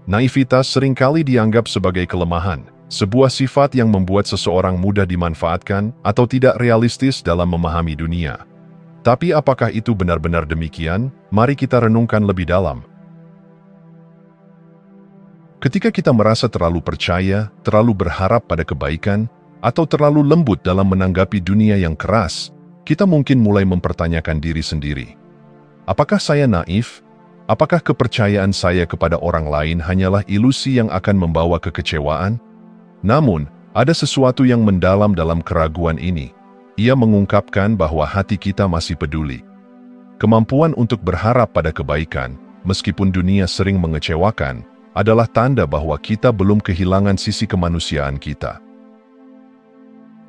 Naivitas seringkali dianggap sebagai kelemahan, sebuah sifat yang membuat seseorang mudah dimanfaatkan atau tidak realistis dalam memahami dunia. Tapi apakah itu benar-benar demikian? Mari kita renungkan lebih dalam. Ketika kita merasa terlalu percaya, terlalu berharap pada kebaikan, atau terlalu lembut dalam menanggapi dunia yang keras, kita mungkin mulai mempertanyakan diri sendiri. Apakah saya naif? Apakah kepercayaan saya kepada orang lain hanyalah ilusi yang akan membawa kekecewaan? Namun, ada sesuatu yang mendalam dalam keraguan ini. Ia mengungkapkan bahwa hati kita masih peduli. Kemampuan untuk berharap pada kebaikan, meskipun dunia sering mengecewakan, adalah tanda bahwa kita belum kehilangan sisi kemanusiaan kita.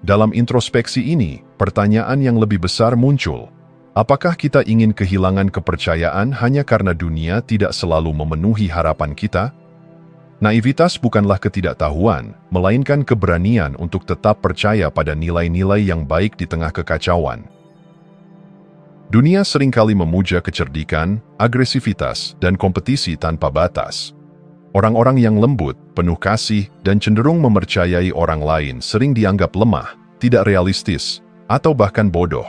Dalam introspeksi ini, pertanyaan yang lebih besar muncul. Apakah kita ingin kehilangan kepercayaan hanya karena dunia tidak selalu memenuhi harapan kita? Naivitas bukanlah ketidaktahuan, melainkan keberanian untuk tetap percaya pada nilai-nilai yang baik di tengah kekacauan. Dunia seringkali memuja kecerdikan, agresivitas, dan kompetisi tanpa batas. Orang-orang yang lembut, penuh kasih, dan cenderung mempercayai orang lain sering dianggap lemah, tidak realistis, atau bahkan bodoh.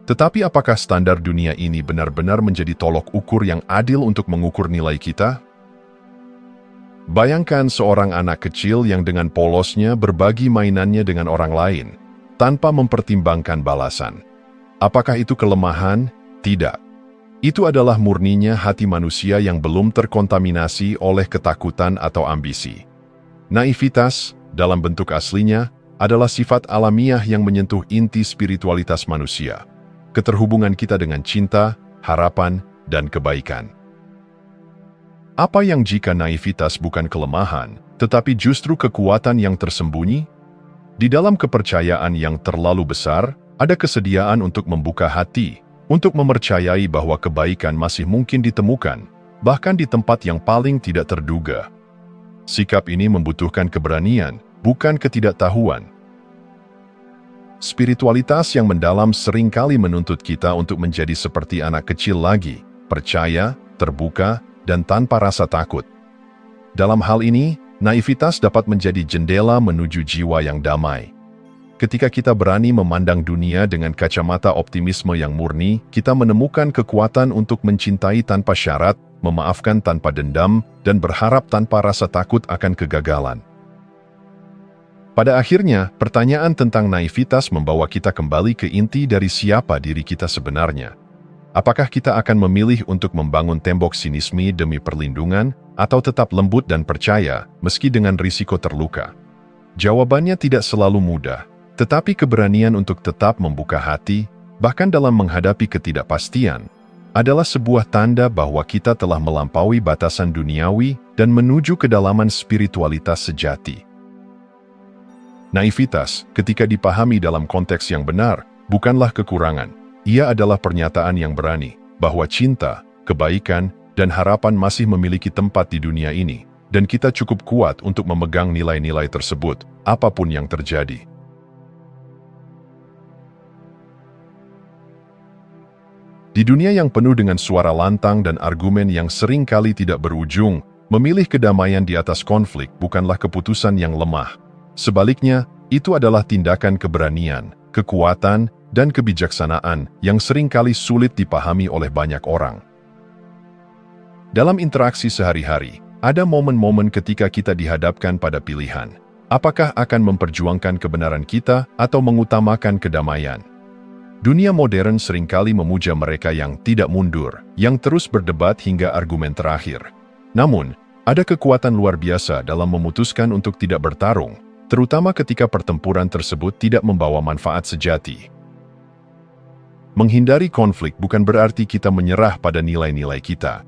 Tetapi apakah standar dunia ini benar-benar menjadi tolok ukur yang adil untuk mengukur nilai kita? Bayangkan seorang anak kecil yang dengan polosnya berbagi mainannya dengan orang lain, tanpa mempertimbangkan balasan. Apakah itu kelemahan? Tidak. Itu adalah murninya hati manusia yang belum terkontaminasi oleh ketakutan atau ambisi. Naivitas, dalam bentuk aslinya, adalah sifat alamiah yang menyentuh inti spiritualitas manusia. Keterhubungan kita dengan cinta, harapan, dan kebaikan. Apa yang jika naivitas bukan kelemahan, tetapi justru kekuatan yang tersembunyi? Di dalam kepercayaan yang terlalu besar, ada kesediaan untuk membuka hati, untuk mempercayai bahwa kebaikan masih mungkin ditemukan, bahkan di tempat yang paling tidak terduga. Sikap ini membutuhkan keberanian, bukan ketidaktahuan. Spiritualitas yang mendalam seringkali menuntut kita untuk menjadi seperti anak kecil lagi, percaya, terbuka, dan tanpa rasa takut. Dalam hal ini, naivitas dapat menjadi jendela menuju jiwa yang damai. Ketika kita berani memandang dunia dengan kacamata optimisme yang murni, kita menemukan kekuatan untuk mencintai tanpa syarat, memaafkan tanpa dendam, dan berharap tanpa rasa takut akan kegagalan. Pada akhirnya, pertanyaan tentang naivitas membawa kita kembali ke inti dari siapa diri kita sebenarnya. Apakah kita akan memilih untuk membangun tembok sinisme demi perlindungan, atau tetap lembut dan percaya, meski dengan risiko terluka? Jawabannya tidak selalu mudah, tetapi keberanian untuk tetap membuka hati, bahkan dalam menghadapi ketidakpastian, adalah sebuah tanda bahwa kita telah melampaui batasan duniawi dan menuju kedalaman spiritualitas sejati. Naivitas, ketika dipahami dalam konteks yang benar, bukanlah kekurangan. Ia adalah pernyataan yang berani, bahwa cinta, kebaikan, dan harapan masih memiliki tempat di dunia ini, dan kita cukup kuat untuk memegang nilai-nilai tersebut, apapun yang terjadi. Di dunia yang penuh dengan suara lantang dan argumen yang sering kali tidak berujung, memilih kedamaian di atas konflik bukanlah keputusan yang lemah. Sebaliknya, itu adalah tindakan keberanian, kekuatan, dan kebijaksanaan yang seringkali sulit dipahami oleh banyak orang. Dalam interaksi sehari-hari, ada momen-momen ketika kita dihadapkan pada pilihan. Apakah akan memperjuangkan kebenaran kita atau mengutamakan kedamaian? Dunia modern seringkali memuja mereka yang tidak mundur, yang terus berdebat hingga argumen terakhir. Namun, ada kekuatan luar biasa dalam memutuskan untuk tidak bertarung, terutama ketika pertempuran tersebut tidak membawa manfaat sejati. Menghindari konflik bukan berarti kita menyerah pada nilai-nilai kita.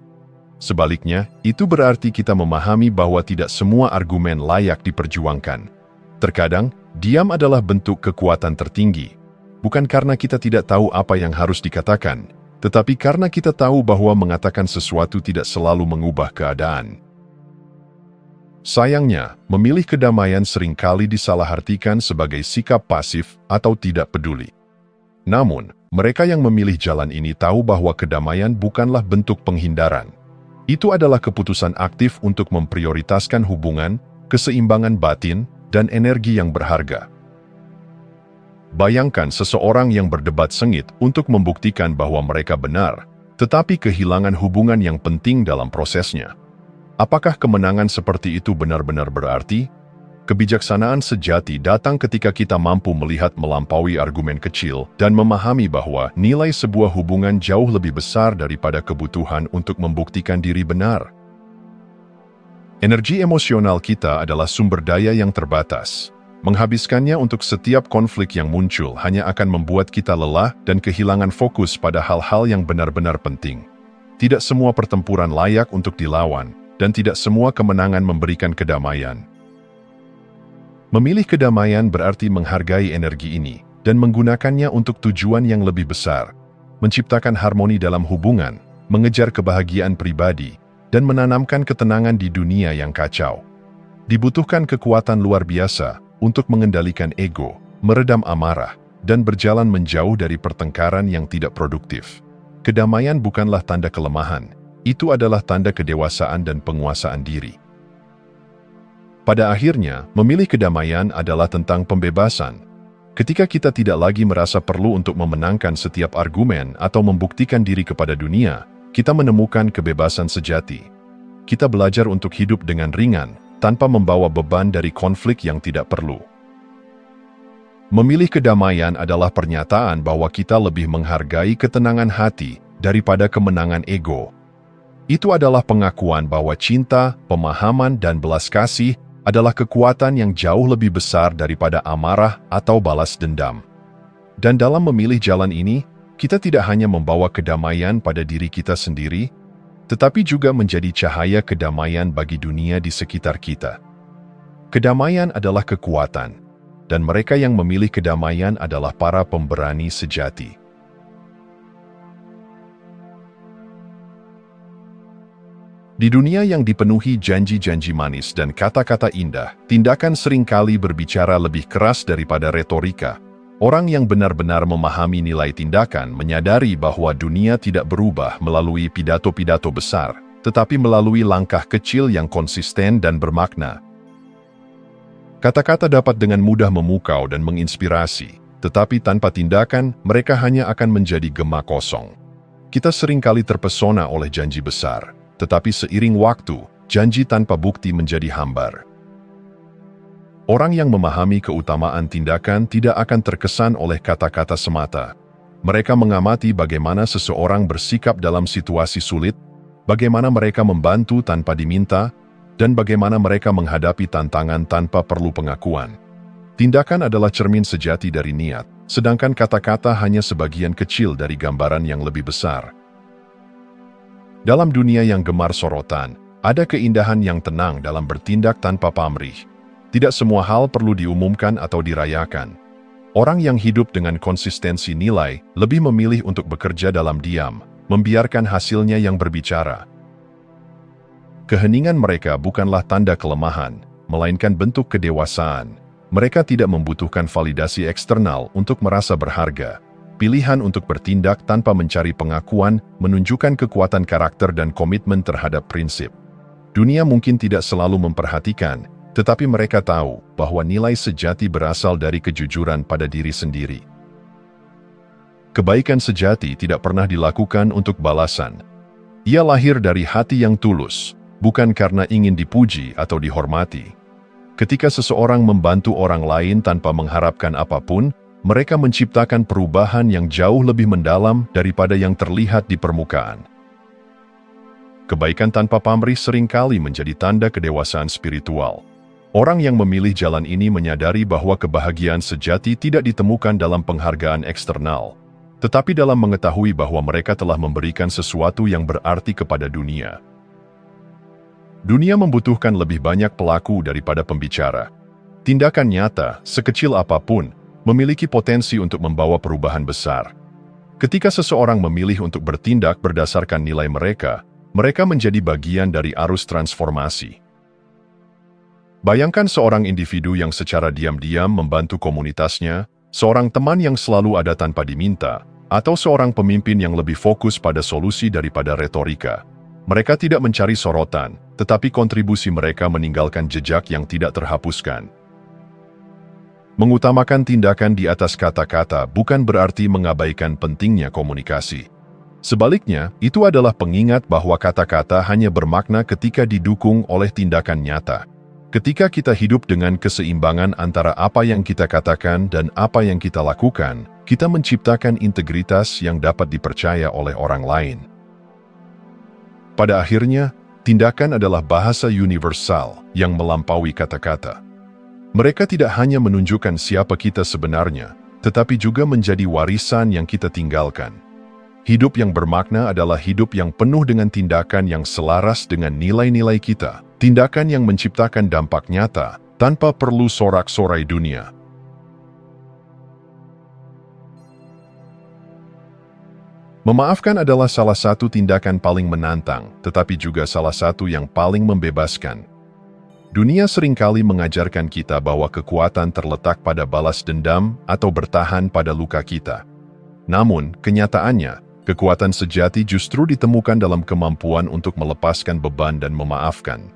Sebaliknya, itu berarti kita memahami bahwa tidak semua argumen layak diperjuangkan. Terkadang, diam adalah bentuk kekuatan tertinggi. Bukan karena kita tidak tahu apa yang harus dikatakan, tetapi karena kita tahu bahwa mengatakan sesuatu tidak selalu mengubah keadaan. Sayangnya, memilih kedamaian seringkali disalahartikan sebagai sikap pasif atau tidak peduli. Namun, mereka yang memilih jalan ini tahu bahwa kedamaian bukanlah bentuk penghindaran. Itu adalah keputusan aktif untuk memprioritaskan hubungan, keseimbangan batin, dan energi yang berharga. Bayangkan seseorang yang berdebat sengit untuk membuktikan bahwa mereka benar, tetapi kehilangan hubungan yang penting dalam prosesnya. Apakah kemenangan seperti itu benar-benar berarti? Kebijaksanaan sejati datang ketika kita mampu melihat melampaui argumen kecil dan memahami bahwa nilai sebuah hubungan jauh lebih besar daripada kebutuhan untuk membuktikan diri benar. Energi emosional kita adalah sumber daya yang terbatas. Menghabiskannya untuk setiap konflik yang muncul hanya akan membuat kita lelah dan kehilangan fokus pada hal-hal yang benar-benar penting. Tidak semua pertempuran layak untuk dilawan, dan tidak semua kemenangan memberikan kedamaian. Memilih kedamaian berarti menghargai energi ini dan menggunakannya untuk tujuan yang lebih besar, menciptakan harmoni dalam hubungan, mengejar kebahagiaan pribadi, dan menanamkan ketenangan di dunia yang kacau. Dibutuhkan kekuatan luar biasa untuk mengendalikan ego, meredam amarah, dan berjalan menjauh dari pertengkaran yang tidak produktif. Kedamaian bukanlah tanda kelemahan, itu adalah tanda kedewasaan dan penguasaan diri. Pada akhirnya, memilih kedamaian adalah tentang pembebasan. Ketika kita tidak lagi merasa perlu untuk memenangkan setiap argumen atau membuktikan diri kepada dunia, kita menemukan kebebasan sejati. Kita belajar untuk hidup dengan ringan, tanpa membawa beban dari konflik yang tidak perlu. Memilih kedamaian adalah pernyataan bahwa kita lebih menghargai ketenangan hati daripada kemenangan ego. Itu adalah pengakuan bahwa cinta, pemahaman, dan belas kasih adalah kekuatan yang jauh lebih besar daripada amarah atau balas dendam. Dan dalam memilih jalan ini, kita tidak hanya membawa kedamaian pada diri kita sendiri, tetapi juga menjadi cahaya kedamaian bagi dunia di sekitar kita. Kedamaian adalah kekuatan, dan mereka yang memilih kedamaian adalah para pemberani sejati. Di dunia yang dipenuhi janji-janji manis dan kata-kata indah, tindakan seringkali berbicara lebih keras daripada retorika. Orang yang benar-benar memahami nilai tindakan menyadari bahwa dunia tidak berubah melalui pidato-pidato besar, tetapi melalui langkah kecil yang konsisten dan bermakna. Kata-kata dapat dengan mudah memukau dan menginspirasi, tetapi tanpa tindakan, mereka hanya akan menjadi gema kosong. Kita seringkali terpesona oleh janji besar, tetapi seiring waktu, janji tanpa bukti menjadi hambar. Orang yang memahami keutamaan tindakan tidak akan terkesan oleh kata-kata semata. Mereka mengamati bagaimana seseorang bersikap dalam situasi sulit, bagaimana mereka membantu tanpa diminta, dan bagaimana mereka menghadapi tantangan tanpa perlu pengakuan. Tindakan adalah cermin sejati dari niat, sedangkan kata-kata hanya sebagian kecil dari gambaran yang lebih besar. Dalam dunia yang gemar sorotan, ada keindahan yang tenang dalam bertindak tanpa pamrih. Tidak semua hal perlu diumumkan atau dirayakan. Orang yang hidup dengan konsistensi nilai lebih memilih untuk bekerja dalam diam, membiarkan hasilnya yang berbicara. Keheningan mereka bukanlah tanda kelemahan, melainkan bentuk kedewasaan. Mereka tidak membutuhkan validasi eksternal untuk merasa berharga. Pilihan untuk bertindak tanpa mencari pengakuan menunjukkan kekuatan karakter dan komitmen terhadap prinsip. Dunia mungkin tidak selalu memperhatikan, tetapi mereka tahu bahwa nilai sejati berasal dari kejujuran pada diri sendiri. Kebaikan sejati tidak pernah dilakukan untuk balasan. Ia lahir dari hati yang tulus, bukan karena ingin dipuji atau dihormati. Ketika seseorang membantu orang lain tanpa mengharapkan apapun, mereka menciptakan perubahan yang jauh lebih mendalam daripada yang terlihat di permukaan. Kebaikan tanpa pamrih seringkali menjadi tanda kedewasaan spiritual. Orang yang memilih jalan ini menyadari bahwa kebahagiaan sejati tidak ditemukan dalam penghargaan eksternal, tetapi dalam mengetahui bahwa mereka telah memberikan sesuatu yang berarti kepada dunia. Dunia membutuhkan lebih banyak pelaku daripada pembicara. Tindakan nyata, sekecil apapun, memiliki potensi untuk membawa perubahan besar. Ketika seseorang memilih untuk bertindak berdasarkan nilai mereka, mereka menjadi bagian dari arus transformasi. Bayangkan seorang individu yang secara diam-diam membantu komunitasnya, seorang teman yang selalu ada tanpa diminta, atau seorang pemimpin yang lebih fokus pada solusi daripada retorika. Mereka tidak mencari sorotan, tetapi kontribusi mereka meninggalkan jejak yang tidak terhapuskan. Mengutamakan tindakan di atas kata-kata bukan berarti mengabaikan pentingnya komunikasi. Sebaliknya, itu adalah pengingat bahwa kata-kata hanya bermakna ketika didukung oleh tindakan nyata. Ketika kita hidup dengan keseimbangan antara apa yang kita katakan dan apa yang kita lakukan, kita menciptakan integritas yang dapat dipercaya oleh orang lain. Pada akhirnya, tindakan adalah bahasa universal yang melampaui kata-kata. Mereka tidak hanya menunjukkan siapa kita sebenarnya, tetapi juga menjadi warisan yang kita tinggalkan. Hidup yang bermakna adalah hidup yang penuh dengan tindakan yang selaras dengan nilai-nilai kita, tindakan yang menciptakan dampak nyata tanpa perlu sorak-sorai dunia. Memaafkan adalah salah satu tindakan paling menantang, tetapi juga salah satu yang paling membebaskan. Dunia seringkali mengajarkan kita bahwa kekuatan terletak pada balas dendam atau bertahan pada luka kita. Namun, kenyataannya, kekuatan sejati justru ditemukan dalam kemampuan untuk melepaskan beban dan memaafkan.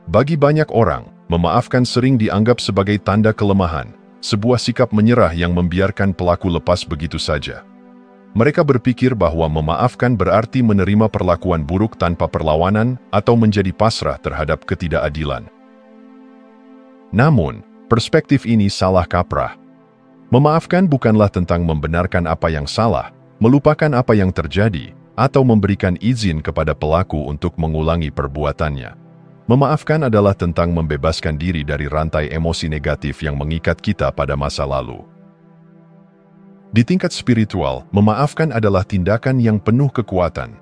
Bagi banyak orang, memaafkan sering dianggap sebagai tanda kelemahan, sebuah sikap menyerah yang membiarkan pelaku lepas begitu saja. Mereka berpikir bahwa memaafkan berarti menerima perlakuan buruk tanpa perlawanan atau menjadi pasrah terhadap ketidakadilan. Namun, perspektif ini salah kaprah. Memaafkan bukanlah tentang membenarkan apa yang salah, melupakan apa yang terjadi, atau memberikan izin kepada pelaku untuk mengulangi perbuatannya. Memaafkan adalah tentang membebaskan diri dari rantai emosi negatif yang mengikat kita pada masa lalu. Di tingkat spiritual, memaafkan adalah tindakan yang penuh kekuatan.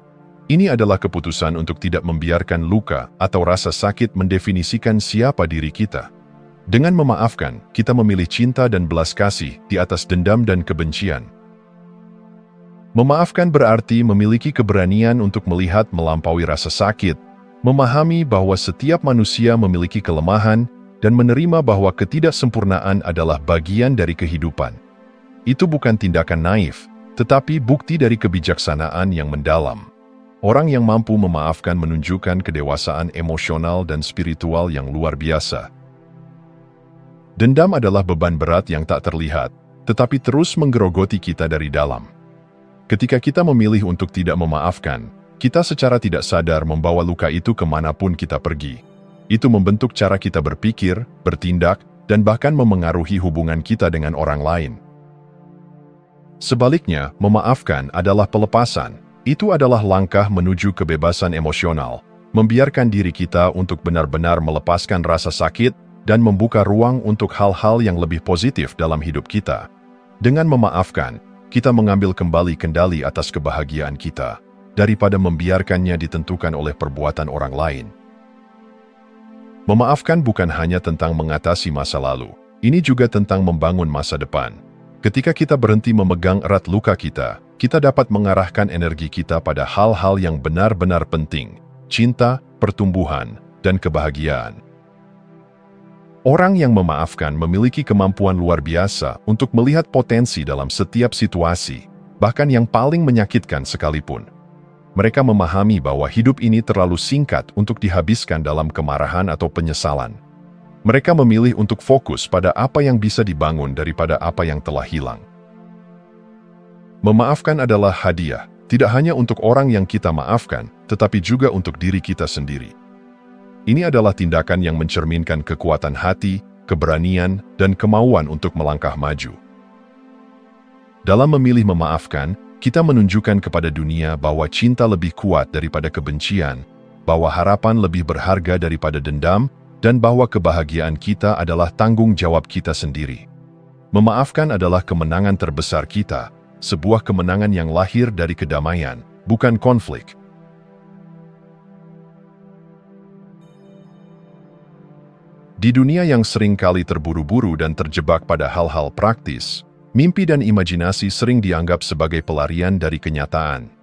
Ini adalah keputusan untuk tidak membiarkan luka atau rasa sakit mendefinisikan siapa diri kita. Dengan memaafkan, kita memilih cinta dan belas kasih di atas dendam dan kebencian. Memaafkan berarti memiliki keberanian untuk melihat melampaui rasa sakit, memahami bahwa setiap manusia memiliki kelemahan, dan menerima bahwa ketidaksempurnaan adalah bagian dari kehidupan. Itu bukan tindakan naif, tetapi bukti dari kebijaksanaan yang mendalam. Orang yang mampu memaafkan menunjukkan kedewasaan emosional dan spiritual yang luar biasa. Dendam adalah beban berat yang tak terlihat, tetapi terus menggerogoti kita dari dalam. Ketika kita memilih untuk tidak memaafkan, kita secara tidak sadar membawa luka itu kemanapun kita pergi. Itu membentuk cara kita berpikir, bertindak, dan bahkan memengaruhi hubungan kita dengan orang lain. Sebaliknya, memaafkan adalah pelepasan. Itu adalah langkah menuju kebebasan emosional, membiarkan diri kita untuk benar-benar melepaskan rasa sakit dan membuka ruang untuk hal-hal yang lebih positif dalam hidup kita. Dengan memaafkan, kita mengambil kembali kendali atas kebahagiaan kita, daripada membiarkannya ditentukan oleh perbuatan orang lain. Memaafkan bukan hanya tentang mengatasi masa lalu, ini juga tentang membangun masa depan. Ketika kita berhenti memegang erat luka kita, kita dapat mengarahkan energi kita pada hal-hal yang benar-benar penting, cinta, pertumbuhan, dan kebahagiaan. Orang yang memaafkan memiliki kemampuan luar biasa untuk melihat potensi dalam setiap situasi, bahkan yang paling menyakitkan sekalipun. Mereka memahami bahwa hidup ini terlalu singkat untuk dihabiskan dalam kemarahan atau penyesalan. Mereka memilih untuk fokus pada apa yang bisa dibangun daripada apa yang telah hilang. Memaafkan adalah hadiah, tidak hanya untuk orang yang kita maafkan, tetapi juga untuk diri kita sendiri. Ini adalah tindakan yang mencerminkan kekuatan hati, keberanian, dan kemauan untuk melangkah maju. Dalam memilih memaafkan, kita menunjukkan kepada dunia bahwa cinta lebih kuat daripada kebencian, bahwa harapan lebih berharga daripada dendam, dan bahwa kebahagiaan kita adalah tanggung jawab kita sendiri. Memaafkan adalah kemenangan terbesar kita, sebuah kemenangan yang lahir dari kedamaian, bukan konflik. Di dunia yang seringkali terburu-buru dan terjebak pada hal-hal praktis, mimpi dan imajinasi sering dianggap sebagai pelarian dari kenyataan.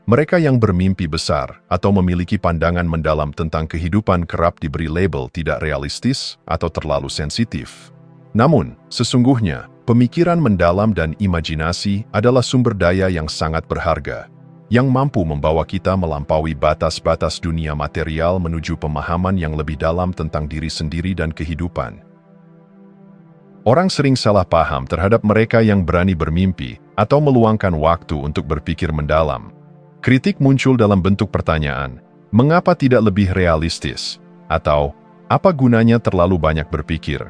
Mereka yang bermimpi besar atau memiliki pandangan mendalam tentang kehidupan kerap diberi label tidak realistis atau terlalu sensitif. Namun, sesungguhnya, pemikiran mendalam dan imajinasi adalah sumber daya yang sangat berharga. yang mampu membawa kita melampaui batas-batas dunia material menuju pemahaman yang lebih dalam tentang diri sendiri dan kehidupan. Orang sering salah paham terhadap mereka yang berani bermimpi atau meluangkan waktu untuk berpikir mendalam. Kritik muncul dalam bentuk pertanyaan, mengapa tidak lebih realistis? Atau, apa gunanya terlalu banyak berpikir?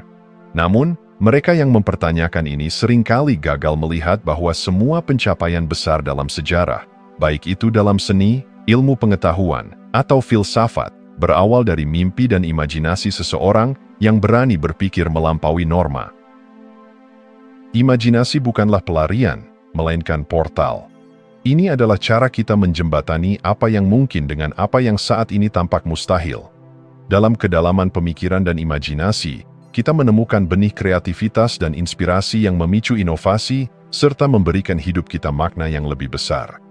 Namun, mereka yang mempertanyakan ini seringkali gagal melihat bahwa semua pencapaian besar dalam sejarah, baik itu dalam seni, ilmu pengetahuan, atau filsafat, berawal dari mimpi dan imajinasi seseorang yang berani berpikir melampaui norma. Imajinasi bukanlah pelarian, melainkan portal. Ini adalah cara kita menjembatani apa yang mungkin dengan apa yang saat ini tampak mustahil. Dalam kedalaman pemikiran dan imajinasi, kita menemukan benih kreativitas dan inspirasi yang memicu inovasi, serta memberikan hidup kita makna yang lebih besar.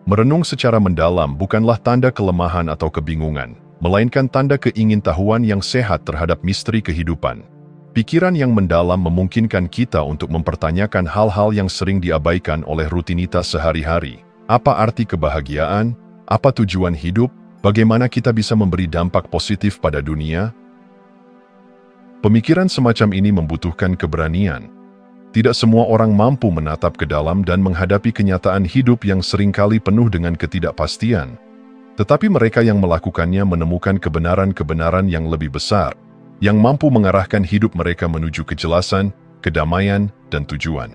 Merenung secara mendalam bukanlah tanda kelemahan atau kebingungan, melainkan tanda keingintahuan yang sehat terhadap misteri kehidupan. Pikiran yang mendalam memungkinkan kita untuk mempertanyakan hal-hal yang sering diabaikan oleh rutinitas sehari-hari. Apa arti kebahagiaan? Apa tujuan hidup? Bagaimana kita bisa memberi dampak positif pada dunia? Pemikiran semacam ini membutuhkan keberanian. Tidak semua orang mampu menatap ke dalam dan menghadapi kenyataan hidup yang seringkali penuh dengan ketidakpastian. Tetapi mereka yang melakukannya menemukan kebenaran-kebenaran yang lebih besar, yang mampu mengarahkan hidup mereka menuju kejelasan, kedamaian, dan tujuan.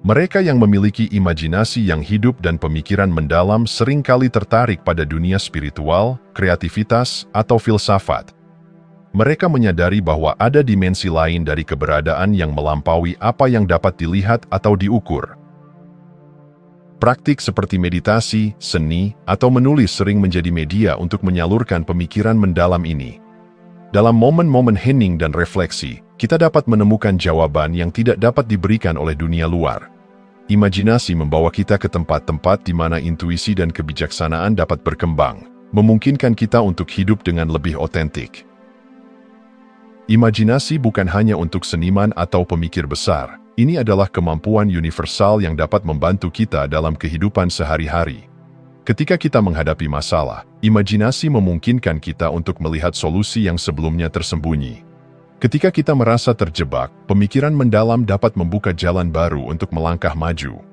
Mereka yang memiliki imajinasi yang hidup dan pemikiran mendalam seringkali tertarik pada dunia spiritual, kreativitas, atau filsafat. Mereka menyadari bahwa ada dimensi lain dari keberadaan yang melampaui apa yang dapat dilihat atau diukur. Praktik seperti meditasi, seni, atau menulis sering menjadi media untuk menyalurkan pemikiran mendalam ini. Dalam momen-momen hening dan refleksi, kita dapat menemukan jawaban yang tidak dapat diberikan oleh dunia luar. Imajinasi membawa kita ke tempat-tempat di mana intuisi dan kebijaksanaan dapat berkembang, memungkinkan kita untuk hidup dengan lebih otentik. Imajinasi bukan hanya untuk seniman atau pemikir besar, ini adalah kemampuan universal yang dapat membantu kita dalam kehidupan sehari-hari. Ketika kita menghadapi masalah, imajinasi memungkinkan kita untuk melihat solusi yang sebelumnya tersembunyi. Ketika kita merasa terjebak, pemikiran mendalam dapat membuka jalan baru untuk melangkah maju.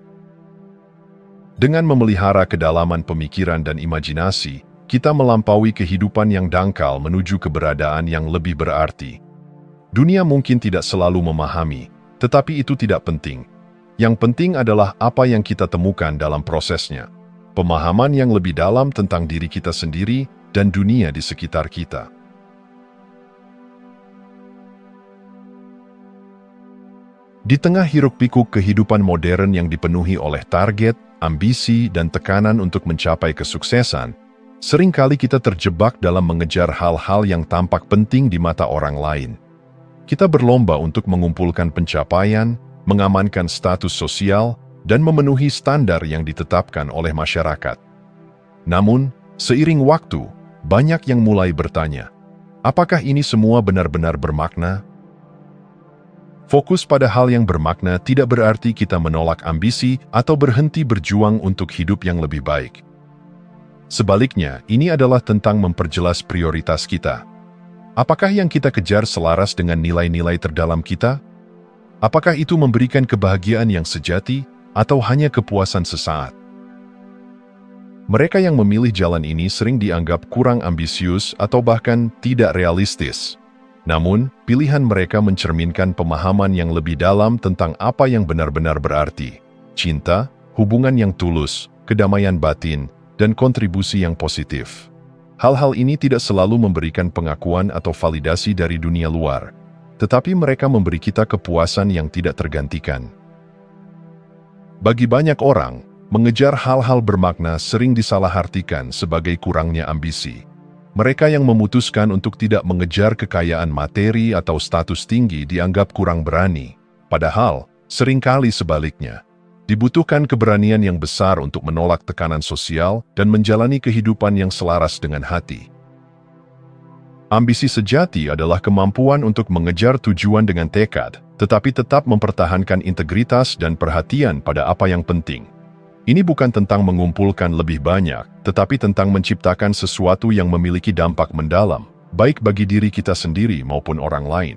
Dengan memelihara kedalaman pemikiran dan imajinasi, kita melampaui kehidupan yang dangkal menuju keberadaan yang lebih berarti. Dunia mungkin tidak selalu memahami, tetapi itu tidak penting. Yang penting adalah apa yang kita temukan dalam prosesnya. Pemahaman yang lebih dalam tentang diri kita sendiri dan dunia di sekitar kita. Di tengah hiruk-pikuk kehidupan modern yang dipenuhi oleh target, ambisi, dan tekanan untuk mencapai kesuksesan, seringkali kita terjebak dalam mengejar hal-hal yang tampak penting di mata orang lain. Kita berlomba untuk mengumpulkan pencapaian, mengamankan status sosial, dan memenuhi standar yang ditetapkan oleh masyarakat. Namun, seiring waktu, banyak yang mulai bertanya, apakah ini semua benar-benar bermakna? Fokus pada hal yang bermakna tidak berarti kita menolak ambisi atau berhenti berjuang untuk hidup yang lebih baik. Sebaliknya, ini adalah tentang memperjelas prioritas kita. Apakah yang kita kejar selaras dengan nilai-nilai terdalam kita? Apakah itu memberikan kebahagiaan yang sejati atau hanya kepuasan sesaat? Mereka yang memilih jalan ini sering dianggap kurang ambisius atau bahkan tidak realistis. Namun, pilihan mereka mencerminkan pemahaman yang lebih dalam tentang apa yang benar-benar berarti: cinta, hubungan yang tulus, kedamaian batin, dan kontribusi yang positif. Hal-hal ini tidak selalu memberikan pengakuan atau validasi dari dunia luar, tetapi mereka memberi kita kepuasan yang tidak tergantikan. Bagi banyak orang, mengejar hal-hal bermakna sering disalahartikan sebagai kurangnya ambisi. Mereka yang memutuskan untuk tidak mengejar kekayaan materi atau status tinggi dianggap kurang berani. Padahal, seringkali sebaliknya, dibutuhkan keberanian yang besar untuk menolak tekanan sosial dan menjalani kehidupan yang selaras dengan hati. Ambisi sejati adalah kemampuan untuk mengejar tujuan dengan tekad, tetapi tetap mempertahankan integritas dan perhatian pada apa yang penting. Ini bukan tentang mengumpulkan lebih banyak, tetapi tentang menciptakan sesuatu yang memiliki dampak mendalam, baik bagi diri kita sendiri maupun orang lain.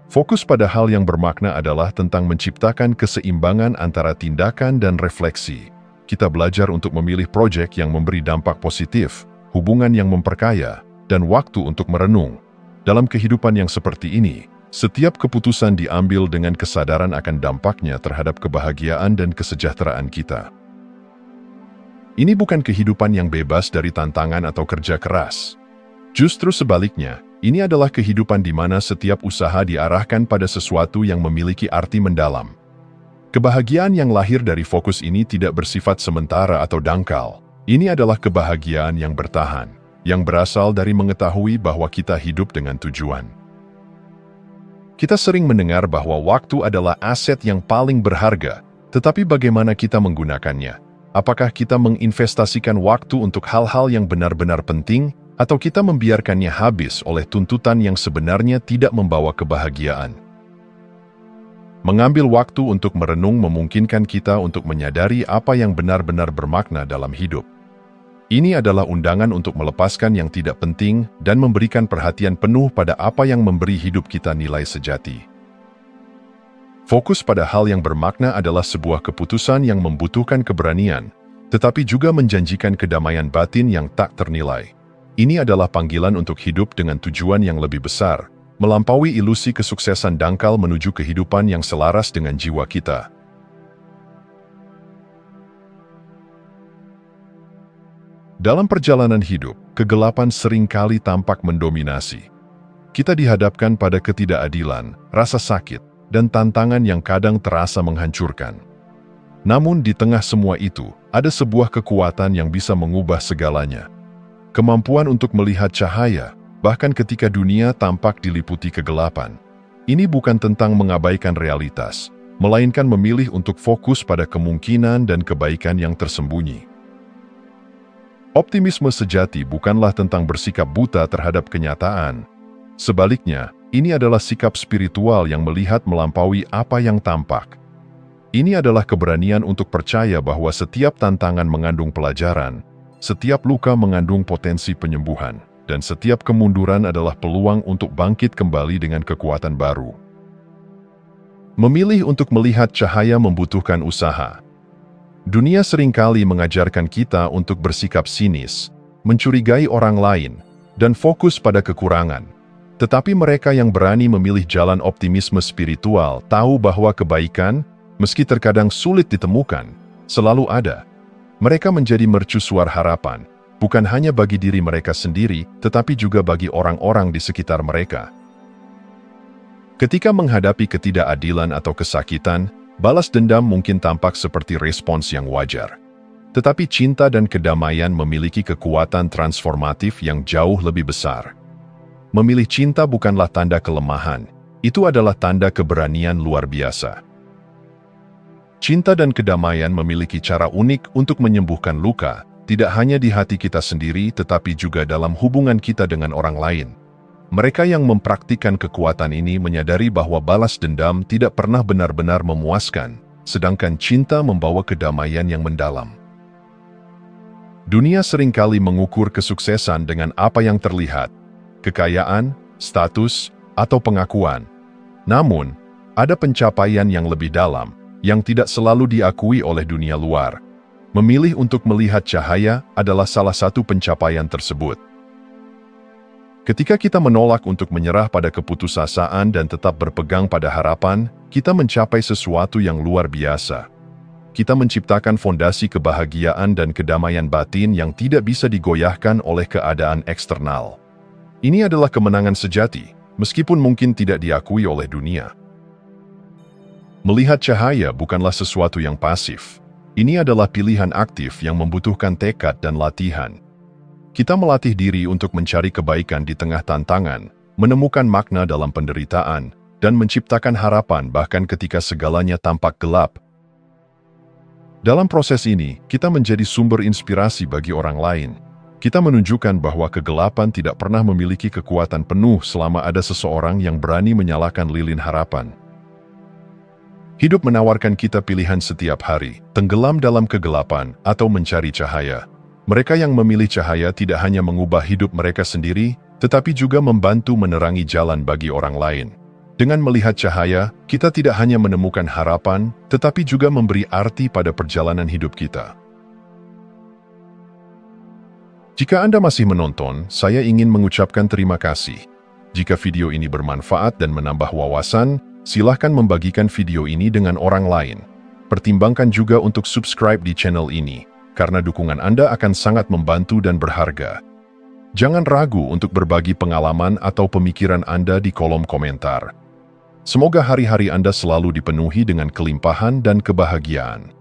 Fokus pada hal yang bermakna adalah tentang menciptakan keseimbangan antara tindakan dan refleksi. Kita belajar untuk memilih proyek yang memberi dampak positif, hubungan yang memperkaya, dan waktu untuk merenung. Dalam kehidupan yang seperti ini, setiap keputusan diambil dengan kesadaran akan dampaknya terhadap kebahagiaan dan kesejahteraan kita. Ini bukan kehidupan yang bebas dari tantangan atau kerja keras. Justru sebaliknya, ini adalah kehidupan di mana setiap usaha diarahkan pada sesuatu yang memiliki arti mendalam. Kebahagiaan yang lahir dari fokus ini tidak bersifat sementara atau dangkal. Ini adalah kebahagiaan yang bertahan, yang berasal dari mengetahui bahwa kita hidup dengan tujuan. Kita sering mendengar bahwa waktu adalah aset yang paling berharga, tetapi bagaimana kita menggunakannya? Apakah kita menginvestasikan waktu untuk hal-hal yang benar-benar penting, atau kita membiarkannya habis oleh tuntutan yang sebenarnya tidak membawa kebahagiaan? Mengambil waktu untuk merenung memungkinkan kita untuk menyadari apa yang benar-benar bermakna dalam hidup. Ini adalah undangan untuk melepaskan yang tidak penting dan memberikan perhatian penuh pada apa yang memberi hidup kita nilai sejati. Fokus pada hal yang bermakna adalah sebuah keputusan yang membutuhkan keberanian, tetapi juga menjanjikan kedamaian batin yang tak ternilai. Ini adalah panggilan untuk hidup dengan tujuan yang lebih besar, melampaui ilusi kesuksesan dangkal menuju kehidupan yang selaras dengan jiwa kita. Dalam perjalanan hidup, kegelapan seringkali tampak mendominasi. Kita dihadapkan pada ketidakadilan, rasa sakit, dan tantangan yang kadang terasa menghancurkan. Namun di tengah semua itu, ada sebuah kekuatan yang bisa mengubah segalanya. Kemampuan untuk melihat cahaya, bahkan ketika dunia tampak diliputi kegelapan. Ini bukan tentang mengabaikan realitas, melainkan memilih untuk fokus pada kemungkinan dan kebaikan yang tersembunyi. Optimisme sejati bukanlah tentang bersikap buta terhadap kenyataan. Sebaliknya, ini adalah sikap spiritual yang melihat melampaui apa yang tampak. Ini adalah keberanian untuk percaya bahwa setiap tantangan mengandung pelajaran, setiap luka mengandung potensi penyembuhan, dan setiap kemunduran adalah peluang untuk bangkit kembali dengan kekuatan baru. Memilih untuk melihat cahaya membutuhkan usaha. Dunia seringkali mengajarkan kita untuk bersikap sinis, mencurigai orang lain, dan fokus pada kekurangan. Tetapi mereka yang berani memilih jalan optimisme spiritual tahu bahwa kebaikan, meski terkadang sulit ditemukan, selalu ada. Mereka menjadi mercusuar harapan, bukan hanya bagi diri mereka sendiri, tetapi juga bagi orang-orang di sekitar mereka. Ketika menghadapi ketidakadilan atau kesakitan, balas dendam mungkin tampak seperti respons yang wajar. Tetapi cinta dan kedamaian memiliki kekuatan transformatif yang jauh lebih besar. Memilih cinta bukanlah tanda kelemahan, itu adalah tanda keberanian luar biasa. Cinta dan kedamaian memiliki cara unik untuk menyembuhkan luka, tidak hanya di hati kita sendiri tetapi juga dalam hubungan kita dengan orang lain. Mereka yang mempraktikkan kekuatan ini menyadari bahwa balas dendam tidak pernah benar-benar memuaskan, sedangkan cinta membawa kedamaian yang mendalam. Dunia seringkali mengukur kesuksesan dengan apa yang terlihat, kekayaan, status, atau pengakuan. Namun, ada pencapaian yang lebih dalam, yang tidak selalu diakui oleh dunia luar. Memilih untuk melihat cahaya adalah salah satu pencapaian tersebut. Ketika kita menolak untuk menyerah pada keputusasaan dan tetap berpegang pada harapan, kita mencapai sesuatu yang luar biasa. Kita menciptakan fondasi kebahagiaan dan kedamaian batin yang tidak bisa digoyahkan oleh keadaan eksternal. Ini adalah kemenangan sejati, meskipun mungkin tidak diakui oleh dunia. Melihat cahaya bukanlah sesuatu yang pasif. Ini adalah pilihan aktif yang membutuhkan tekad dan latihan. Kita melatih diri untuk mencari kebaikan di tengah tantangan, menemukan makna dalam penderitaan, dan menciptakan harapan bahkan ketika segalanya tampak gelap. Dalam proses ini, kita menjadi sumber inspirasi bagi orang lain. Kita menunjukkan bahwa kegelapan tidak pernah memiliki kekuatan penuh selama ada seseorang yang berani menyalakan lilin harapan. Hidup menawarkan kita pilihan setiap hari, tenggelam dalam kegelapan atau mencari cahaya. Mereka yang memilih cahaya tidak hanya mengubah hidup mereka sendiri, tetapi juga membantu menerangi jalan bagi orang lain. Dengan melihat cahaya, kita tidak hanya menemukan harapan, tetapi juga memberi arti pada perjalanan hidup kita. Jika Anda masih menonton, saya ingin mengucapkan terima kasih. Jika video ini bermanfaat dan menambah wawasan, silahkan membagikan video ini dengan orang lain. Pertimbangkan juga untuk subscribe di channel ini, karena dukungan Anda akan sangat membantu dan berharga. Jangan ragu untuk berbagi pengalaman atau pemikiran Anda di kolom komentar. Semoga hari-hari Anda selalu dipenuhi dengan kelimpahan dan kebahagiaan.